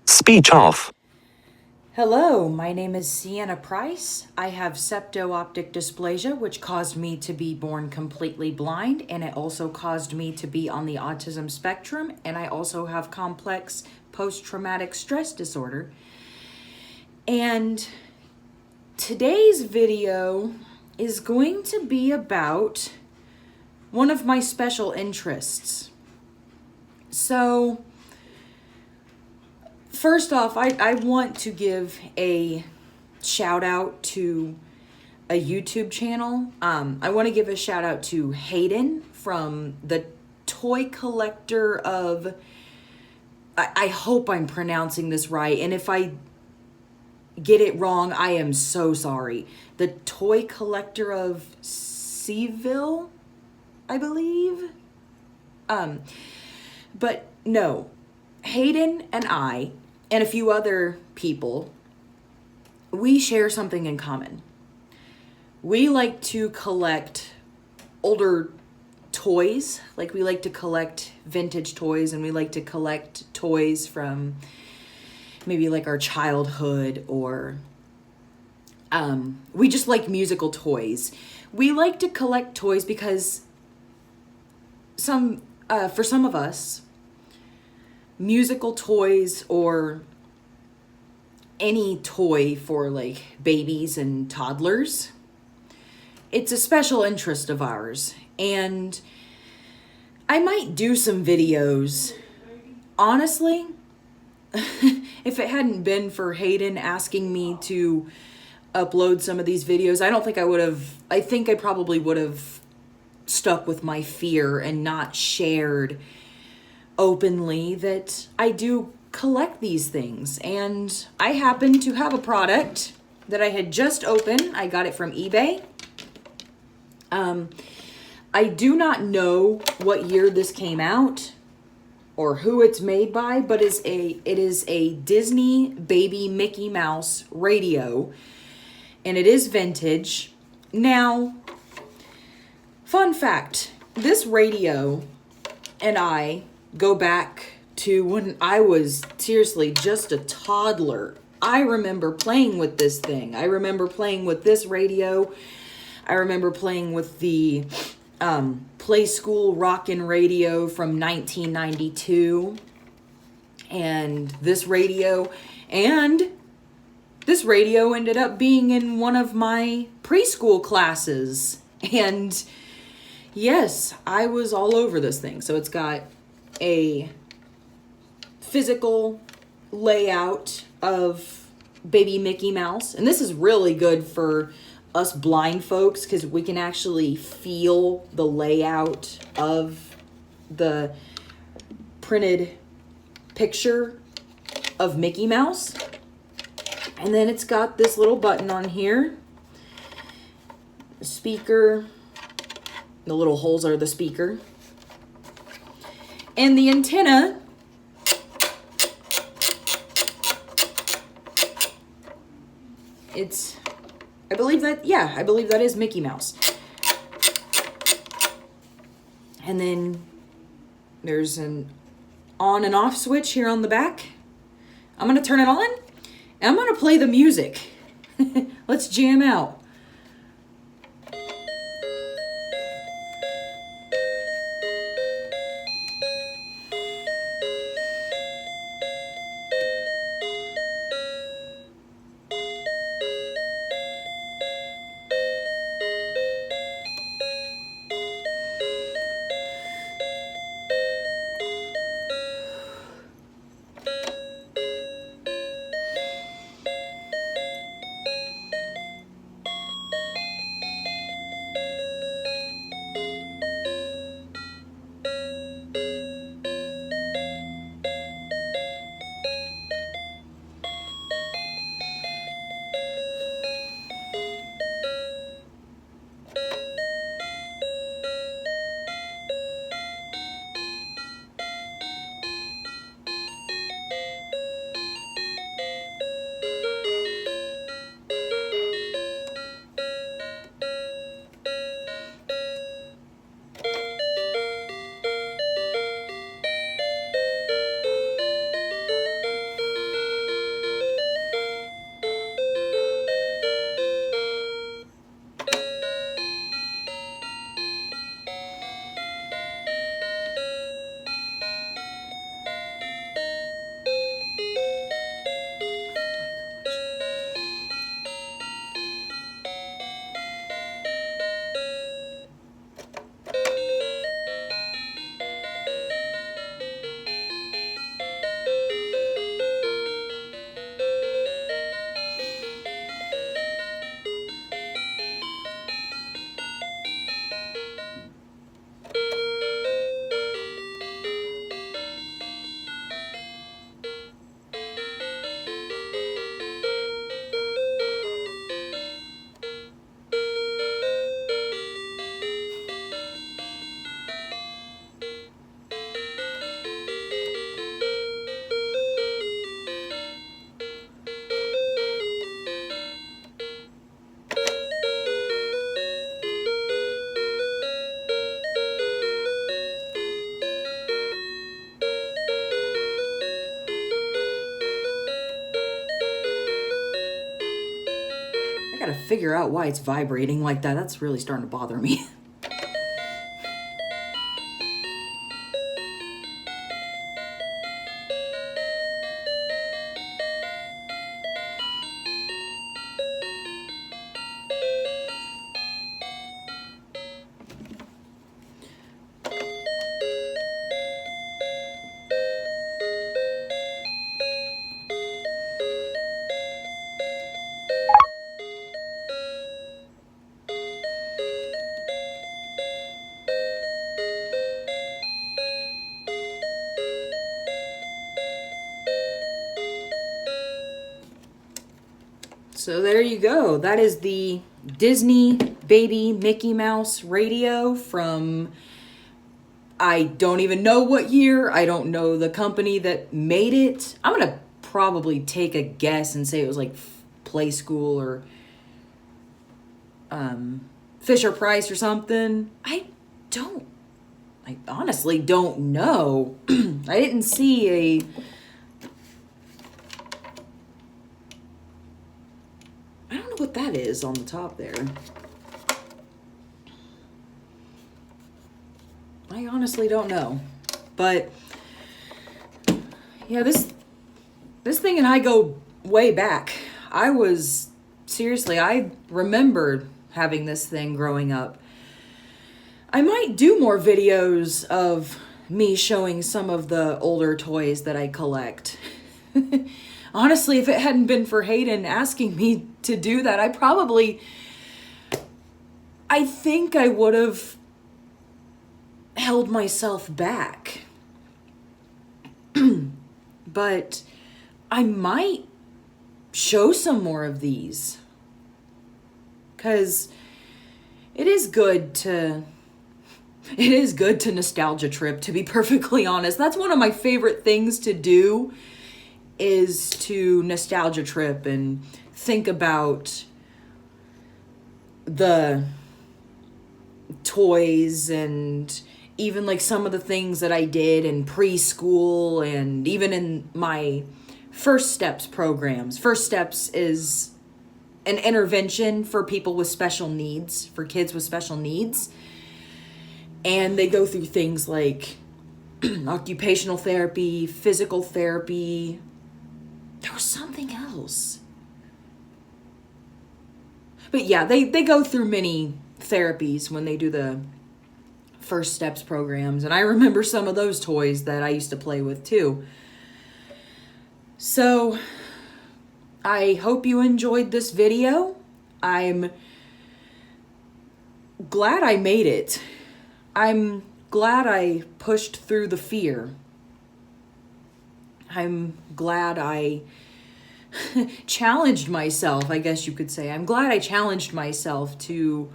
Speech off. Hello, my name is Sienna Price. I have septo-optic dysplasia, which caused me to be born completely blind, and it also caused me to be on the autism spectrum, and I also have complex post-traumatic stress disorder. And today's video is going to be about one of my special interests. So, first off, I want to give a shout out to a YouTube channel. I want to give a shout out to Hayden from the Toy Collector of... I hope I'm pronouncing this right, and if I get it wrong, I am so sorry. The Toy Collector of Seville, I believe. But no, Hayden and I, and a few other people, we share something in common. We like to collect older toys. Like, we like to collect vintage toys, and we like to collect toys from maybe like our childhood, or we just like musical toys. We like to collect toys because for some of us, musical toys or any toy for like babies and toddlers, it's a special interest of ours. And I might do some videos. Honestly, if it hadn't been for Hayden asking me to upload some of these videos, I think I probably would have stuck with my fear and not shared openly that I do collect these things. And I happen to have a product that I had just opened. I got it from eBay. I do not know what year this came out or who it's made by, but it is a Disney Baby Mickey Mouse radio, and it is vintage. Now, fun fact, this radio and I go back to when I was seriously just a toddler. I remember playing with this thing. I remember playing with this radio. I remember playing with the Play School Rockin' Radio from 1992. And this radio ended up being in one of my preschool classes. And yes, I was all over this thing. So it's got a physical layout of Baby Mickey Mouse. And this is really good for us blind folks because we can actually feel the layout of the printed picture of Mickey Mouse. And then it's got this little button on here. The speaker. The little holes are the speaker. And the antenna I believe that is Mickey Mouse. And then there's an on and off switch here on the back. I'm going to turn it on, and I'm going to play the music. Let's jam out. figure out why it's vibrating like that. That's really starting to bother me. So there you go. That is the Disney Baby Mickey Mouse radio from, I don't even know what year. I don't know the company that made it. I'm going to probably take a guess and say it was like Play School or Fisher Price or something. I honestly don't know. I didn't see I don't know what that is on the top there. I honestly don't know. But yeah, this thing and I go way back. I remembered having this thing growing up. I might do more videos of me showing some of the older toys that I collect. Honestly, if it hadn't been for Hayden asking me to do that, I think I would have held myself back. But I might show some more of these. 'Cause it is good to nostalgia trip, to be perfectly honest. That's one of my favorite things to do, is to nostalgia trip and think about the toys and even like some of the things that I did in preschool and even in my First Steps programs. First Steps is an intervention for people with special needs, for kids with special needs. And they go through things like occupational therapy, physical therapy. There was something else. But yeah, they go through many therapies when they do the First Steps programs. And I remember some of those toys that I used to play with too. So I hope you enjoyed this video. I'm glad I made it. I'm glad I pushed through the fear. I'm glad I challenged myself, I guess you could say. I'm glad I challenged myself to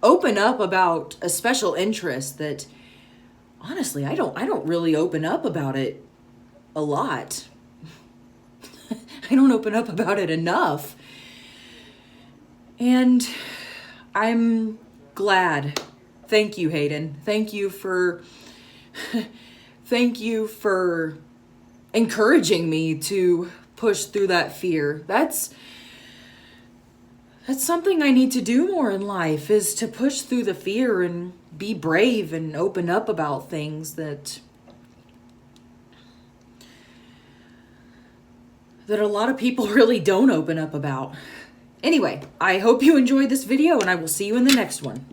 open up about a special interest that, honestly, I don't really open up about it a lot. I don't open up about it enough. And I'm glad. Thank you, Hayden. Thank you for encouraging me to push through that fear. That's something I need to do more in life, is to push through the fear and be brave and open up about things that a lot of people really don't open up about. Anyway, I hope you enjoyed this video, and I will see you in the next one.